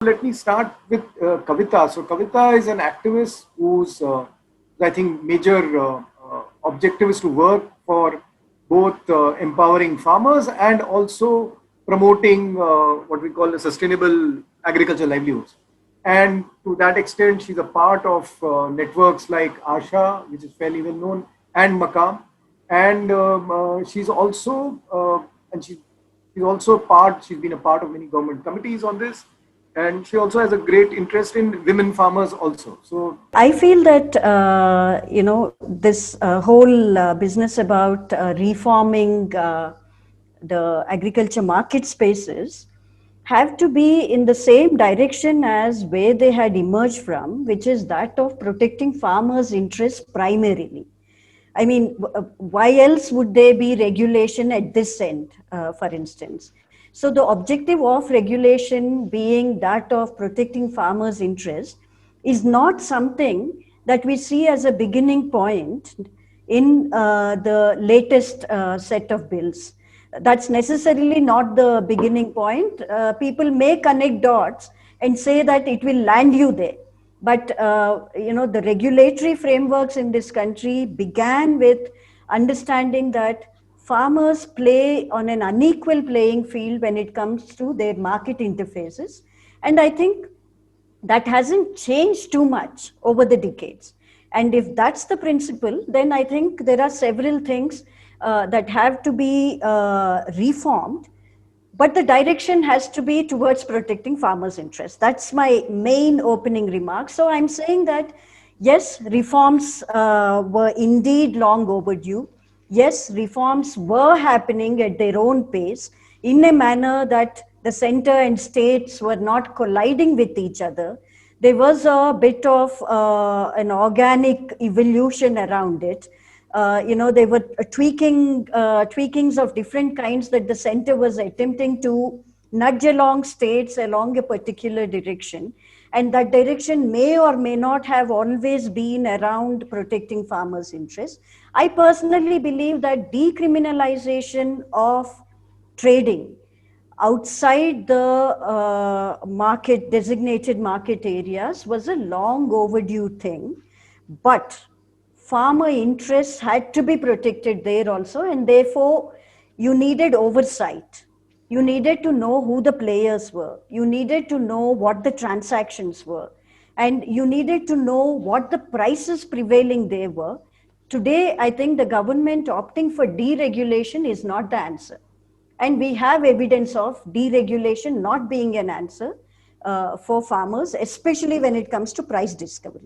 Let me start with Kavitha. So Kavitha is an activist whose, I think, major objective is to work for both empowering farmers and also promoting what we call the sustainable agricultural livelihoods. And to that extent, she's a part of networks like Asha, which is fairly well known, and Makam. And she's also part. She's been a part of many government committees on this, and she also has a great interest in women farmers also. So I feel that this whole business about reforming the agriculture market spaces have to be in the same direction as where they had emerged from, which is that of protecting farmers' interests primarily. I mean, why else would there be regulation at this end, for instance? So the objective of regulation being that of protecting farmers' interests is not something that we see as a beginning point in the latest set of bills. That's necessarily not the beginning point. People may connect dots and say that it will land you there. But the regulatory frameworks in this country began with understanding that farmers play on an unequal playing field when it comes to their market interfaces. And I think that hasn't changed too much over the decades. And if that's the principle, then I think there are several things that have to be reformed, but the direction has to be towards protecting farmers' interests. That's my main opening remark. So I'm saying that, yes, reforms were indeed long overdue. Yes, reforms were happening at their own pace in a manner that the center and states were not colliding with each other. There was a bit of an organic evolution around it. They were tweakings of different kinds that the center was attempting to nudge along states along a particular direction. And that direction may or may not have always been around protecting farmers' interests. I personally believe that decriminalization of trading outside the designated market areas was a long overdue thing, but farmer interests had to be protected there also, and therefore you needed oversight. You needed to know who the players were. You needed to know what the transactions were. And you needed to know what the prices prevailing there were. Today, I think the government opting for deregulation is not the answer. And we have evidence of deregulation not being an answer for farmers, especially when it comes to price discovery.